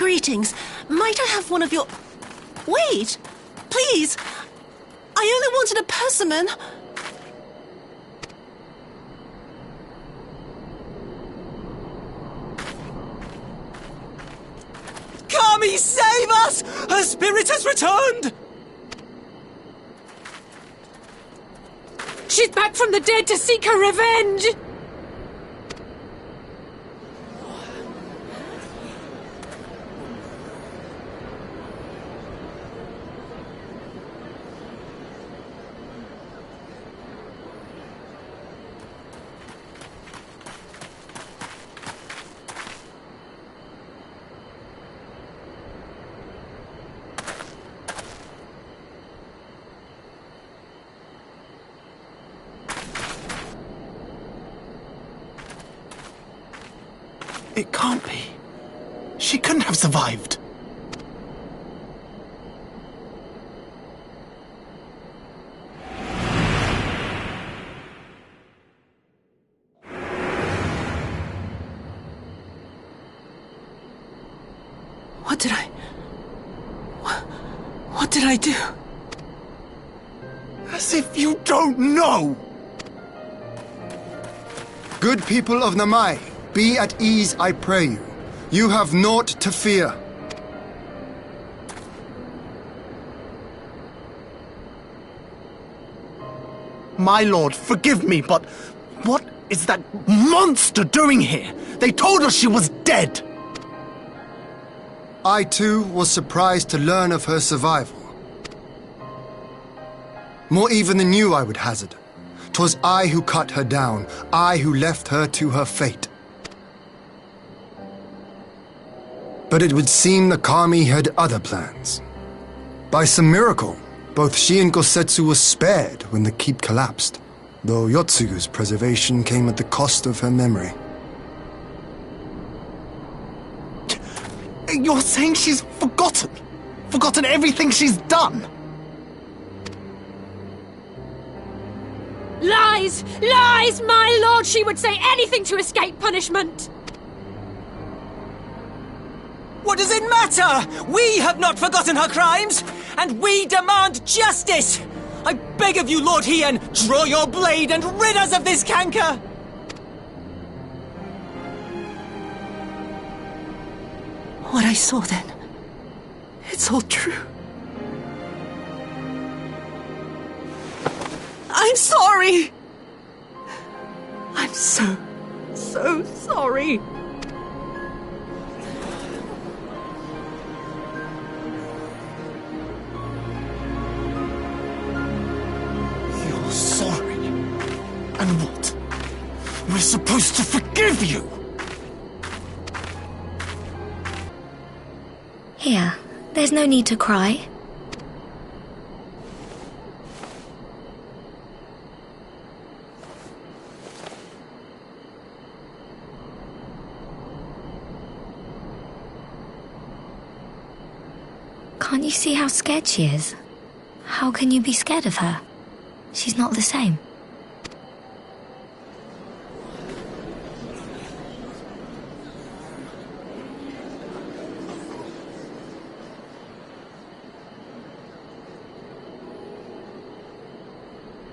Greetings. Might I have one of your... Wait! Please! I only wanted a persimmon. Kami, save us! Her spirit has returned! She's back from the dead to seek her revenge! It can't be. She couldn't have survived. What did I do? As if you don't know! Good people of Namai, be at ease, I pray you. You have naught to fear. My lord, forgive me, but what is that monster doing here? They told us she was dead! I too was surprised to learn of her survival. More even than you, I would hazard. 'Twas I who cut her down, I who left her to her fate. But it would seem the Kami had other plans. By some miracle, both she and Gosetsu were spared when the keep collapsed, though Yotsugu's preservation came at the cost of her memory. You're saying she's forgotten? Forgotten everything she's done? Lies! Lies! My lord, she would say anything to escape punishment! What does it matter? We have not forgotten her crimes, and we demand justice! I beg of you, Lord Hien, draw your blade and rid us of this canker! What I saw then, it's all true. I'm sorry! I'm so sorry. You're sorry? And what? We're supposed to forgive you? Here, there's no need to cry. Can't you see how scared she is? How can you be scared of her? She's not the same.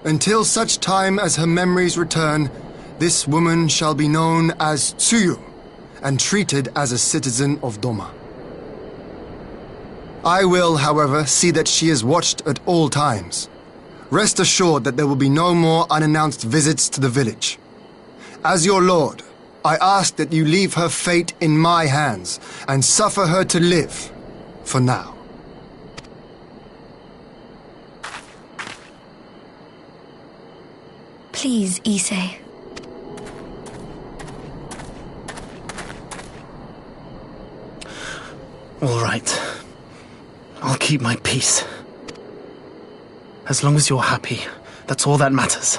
Until such time as her memories return, this woman shall be known as Tsuyu, and treated as a citizen of Doma. I will, however, see that she is watched at all times. Rest assured that there will be no more unannounced visits to the village. As your lord, I ask that you leave her fate in my hands, and suffer her to live, for now. Please, Issei. All right. I'll keep my peace. As long as you're happy, that's all that matters.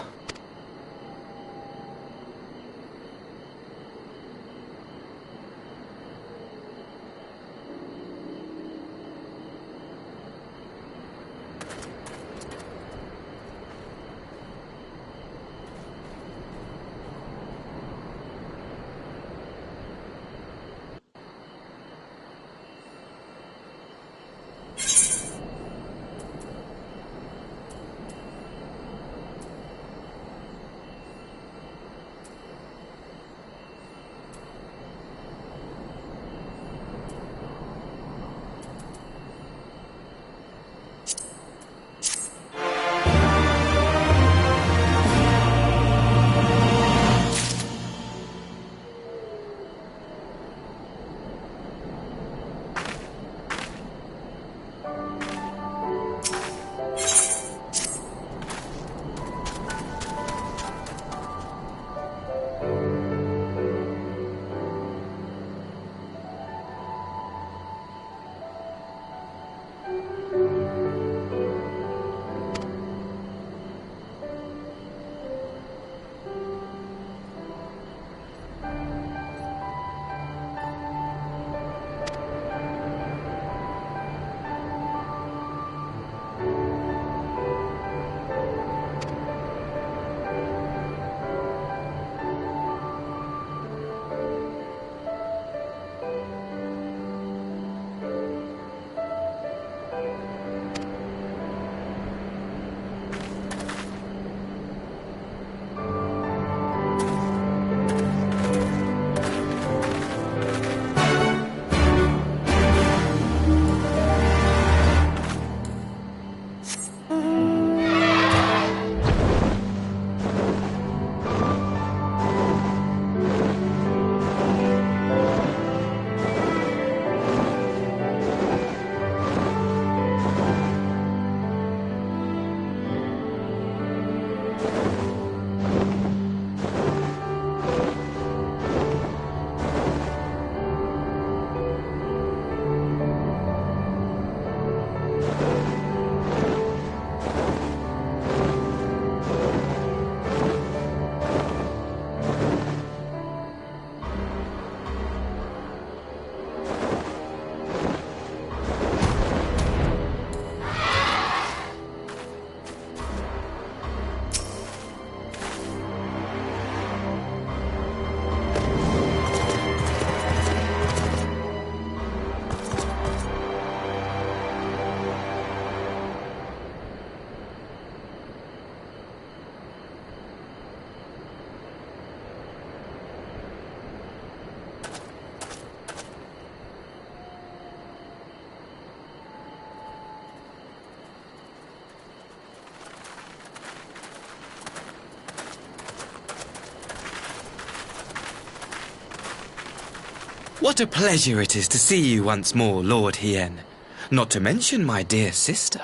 What a pleasure it is to see you once more, Lord Hien. Not to mention my dear sister.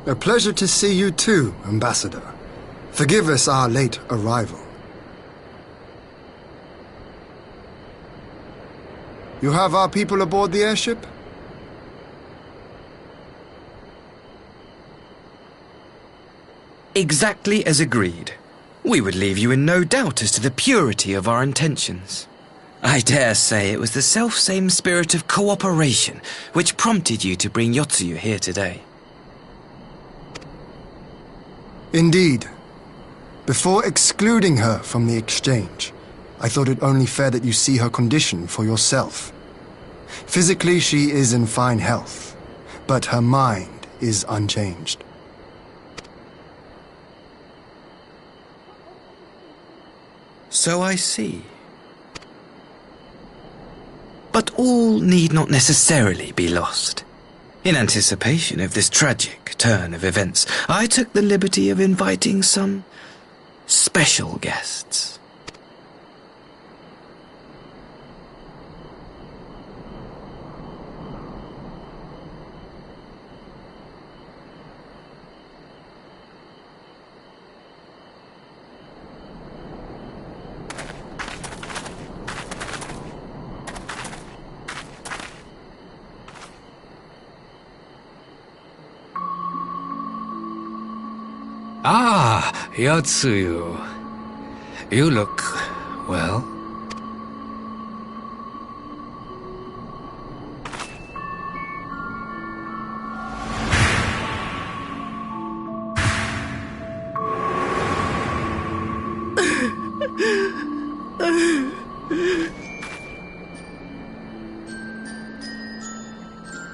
A pleasure to see you too, Ambassador. Forgive us our late arrival. You have our people aboard the airship? Exactly as agreed. We would leave you in no doubt as to the purity of our intentions. I dare say it was the self-same spirit of cooperation which prompted you to bring Yotsuyu here today. Indeed. Before excluding her from the exchange, I thought it only fair that you see her condition for yourself. Physically, she is in fine health, but her mind is unchanged. So I see. But all need not necessarily be lost. In anticipation of this tragic turn of events, I took the liberty of inviting some special guests. Ah, Yotsuyu. You look, well.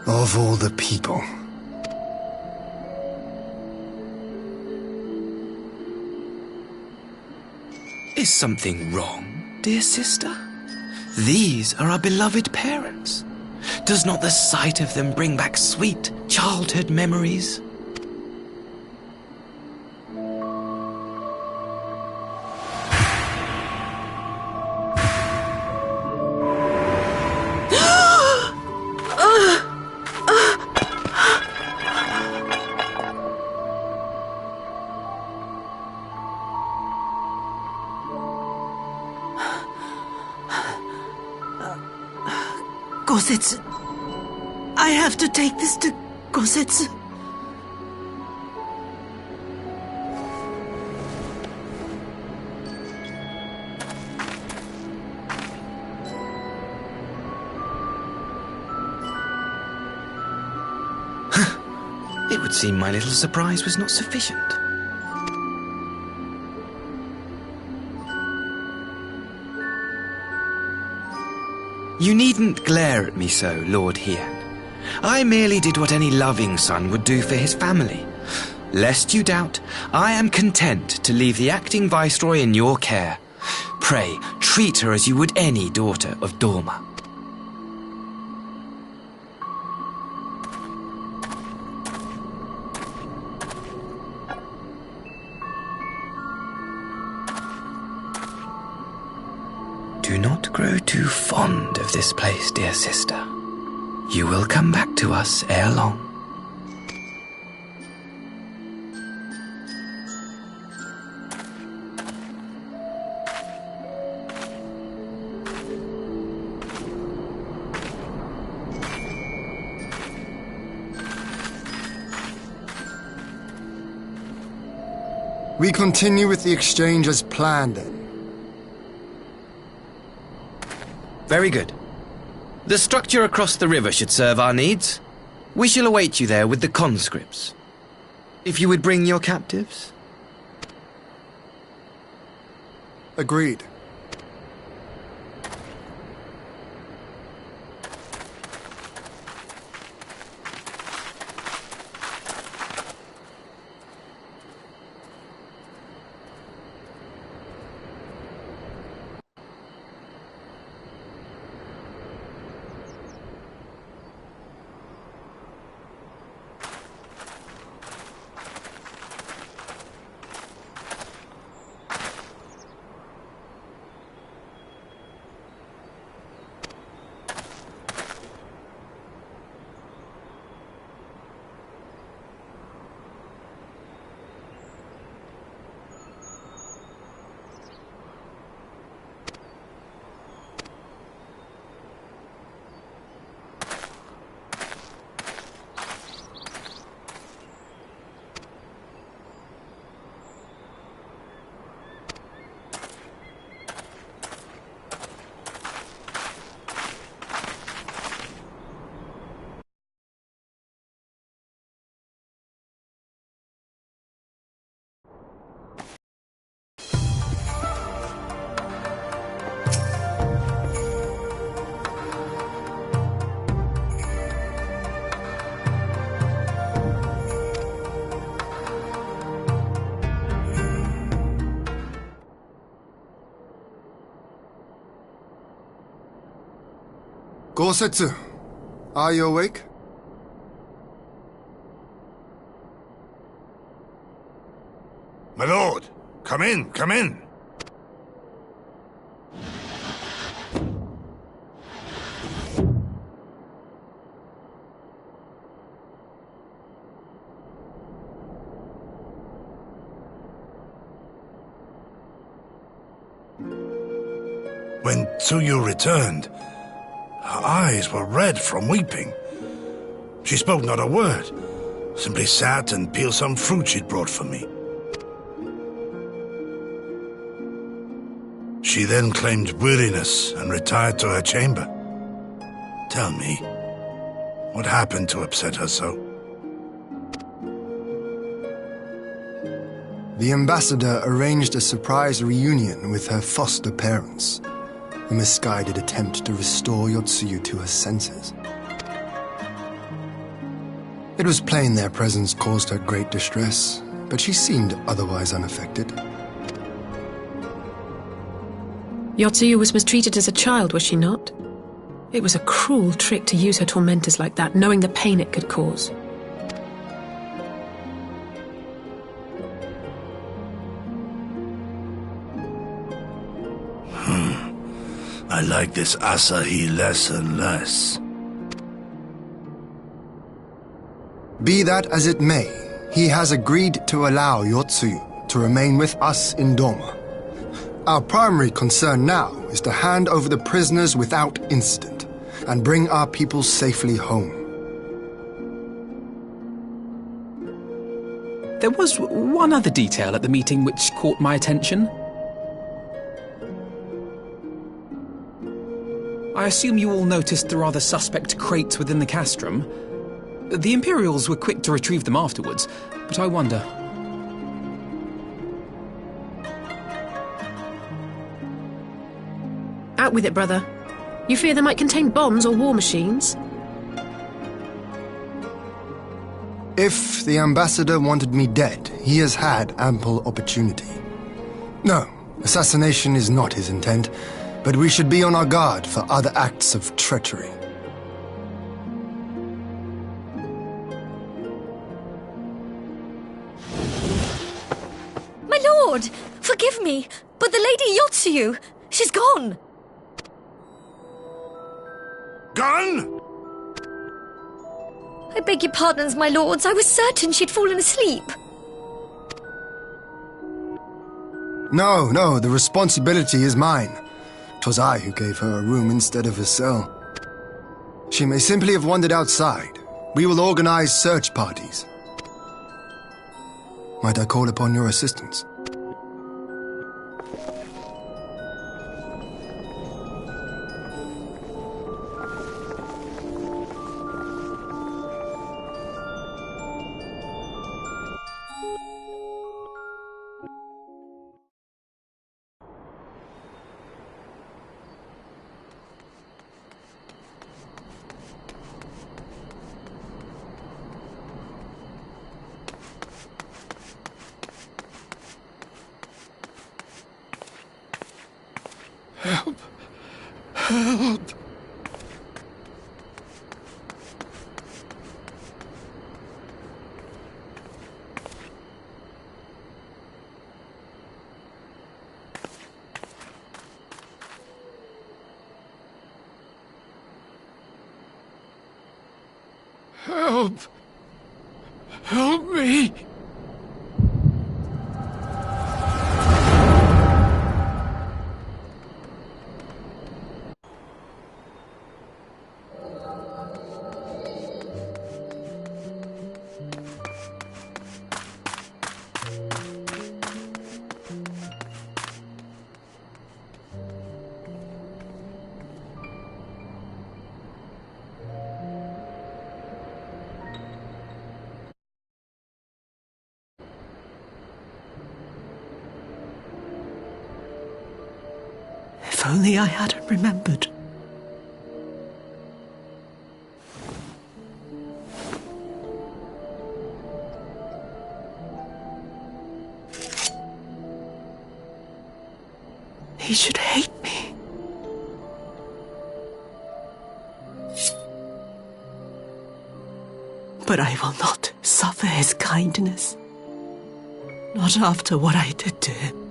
Of all the people. Is something wrong, dear sister? These are our beloved parents. Does not the sight of them bring back sweet childhood memories? Gosetsu. I have to take this to Gosetsu. It would seem my little surprise was not sufficient. You needn't glare at me so, Lord Hien. I merely did what any loving son would do for his family. Lest you doubt, I am content to leave the acting viceroy in your care. Pray, treat her as you would any daughter of Dorma. Do not grow too fond of this place, dear sister. You will come back to us ere long. We continue with the exchange as planned, then. Very good. The structure across the river should serve our needs. We shall await you there with the conscripts. If you would bring your captives. Agreed. Gosetsu, are you awake? My lord, come in, come in. When Tsuyu returned, her eyes were red from weeping. She spoke not a word, simply sat and peeled some fruit she'd brought for me. She then claimed weariness and retired to her chamber. Tell me, what happened to upset her so? The ambassador arranged a surprise reunion with her foster parents. A misguided attempt to restore Yotsuyu to her senses. It was plain their presence caused her great distress, but she seemed otherwise unaffected. Yotsuyu was mistreated as a child, was she not? It was a cruel trick to use her tormentors like that, knowing the pain it could cause. I like this Asahi less and less. Be that as it may, he has agreed to allow Yotsuyu to remain with us in Doma. Our primary concern now is to hand over the prisoners without incident and bring our people safely home. There was one other detail at the meeting which caught my attention. I assume you all noticed the rather suspect crates within the castrum. The Imperials were quick to retrieve them afterwards, but I wonder... Out with it, brother. You fear they might contain bombs or war machines? If the ambassador wanted me dead, he has had ample opportunity. No, assassination is not his intent, but we should be on our guard for other acts of treachery. My lord! Forgive me, but the Lady Yotsuyu, she's gone! Gone? I beg your pardons, my lords. I was certain she'd fallen asleep. No, the responsibility is mine. 'Twas I who gave her a room instead of a cell. She may simply have wandered outside. We will organize search parties. Might I call upon your assistance? Help! Help! Help! Help me! If only I hadn't remembered. He should hate me. But I will not suffer his kindness. Not after what I did to him.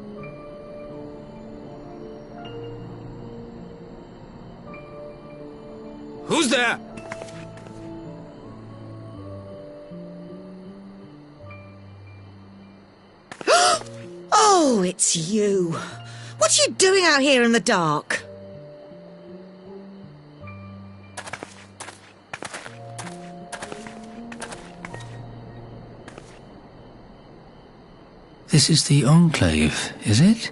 Who's there? Oh, it's you. What are you doing out here in the dark? This is the Enclave, is it?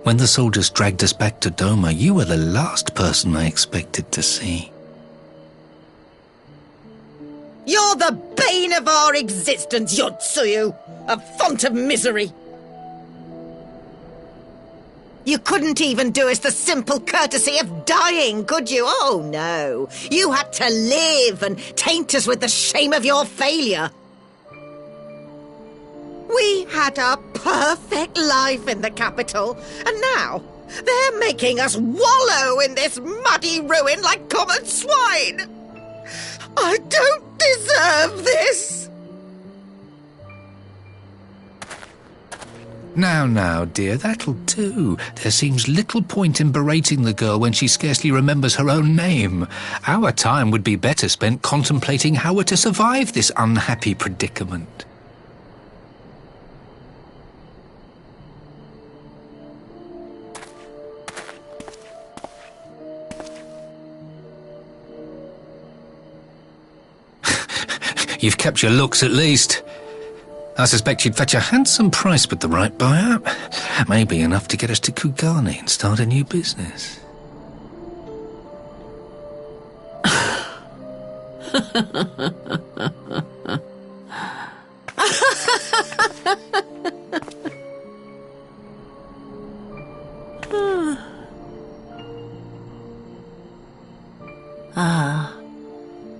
When the soldiers dragged us back to Doma, you were the last person I expected to see. You're the bane of our existence, Yotsuyu! A font of misery! You couldn't even do us the simple courtesy of dying, could you? Oh, no. You had to live and taint us with the shame of your failure. We had a perfect life in the capital, and now they're making us wallow in this muddy ruin like common swine. I don't deserve this. Now, dear, that'll do. There seems little point in berating the girl when she scarcely remembers her own name. Our time would be better spent contemplating how we're to survive this unhappy predicament. You've kept your looks at least. I suspect you'd fetch a handsome price with the right buyer. Maybe enough to get us to Kugane and start a new business. Ah,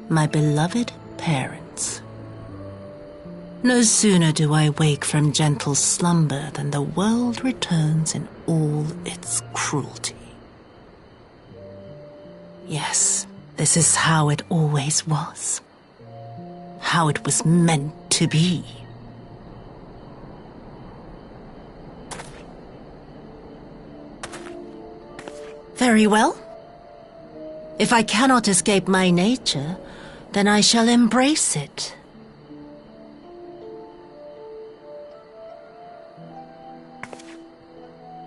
my beloved parents. No sooner do I wake from gentle slumber than the world returns in all its cruelty. Yes, this is how it always was. How it was meant to be. Very well. If I cannot escape my nature, then I shall embrace it.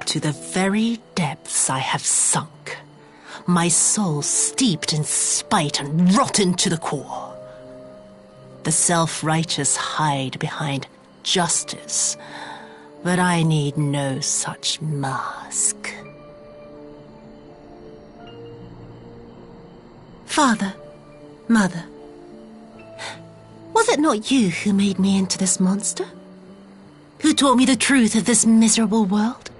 To the very depths I have sunk, my soul steeped in spite and rotten to the core. The self-righteous hide behind justice, but I need no such mask. Father, Mother, was it not you who made me into this monster? Who taught me the truth of this miserable world?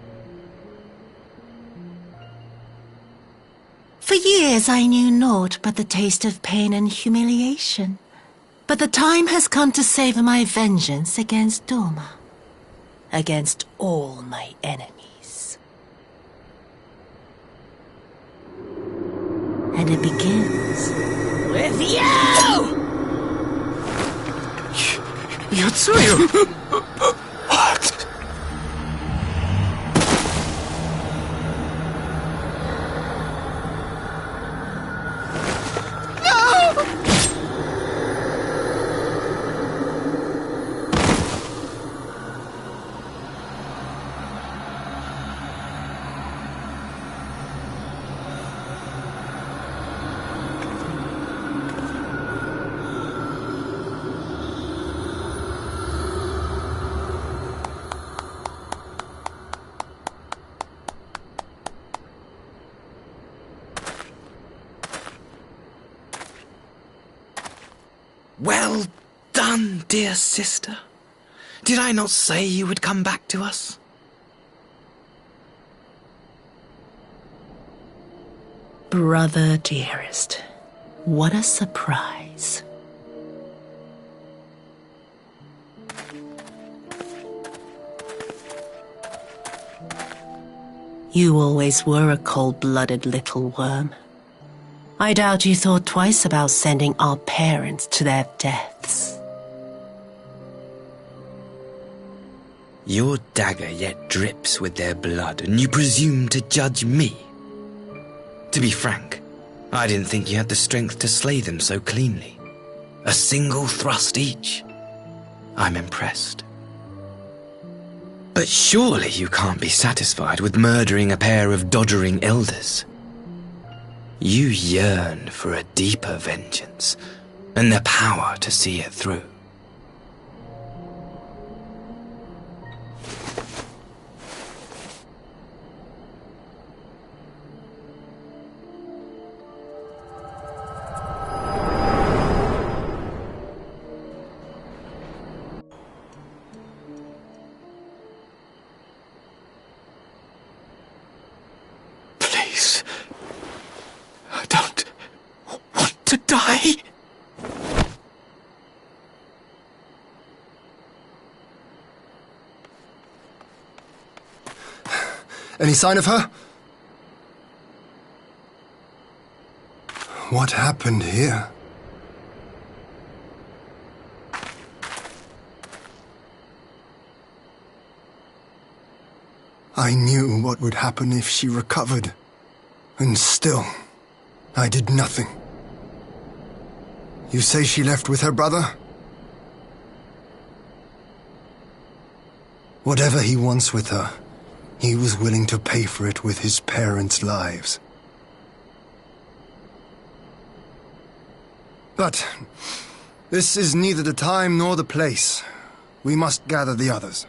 For years I knew naught but the taste of pain and humiliation. But the time has come to savor my vengeance against Doma, against all my enemies. And it begins with you! Yotsuyu! What? Well done, dear sister. Did I not say you would come back to us? Brother dearest, what a surprise. You always were a cold-blooded little worm. I doubt you thought twice about sending our parents to their deaths. Your dagger yet drips with their blood, and you presume to judge me? To be frank, I didn't think you had the strength to slay them so cleanly. A single thrust each. I'm impressed. But surely you can't be satisfied with murdering a pair of doddering elders. You yearn for a deeper vengeance, and the power to see it through. Please. I don't want to die. Any sign of her? What happened here? I knew what would happen if she recovered, and still, I did nothing. You say she left with her brother? Whatever he wants with her, he was willing to pay for it with his parents' lives. But this is neither the time nor the place. We must gather the others.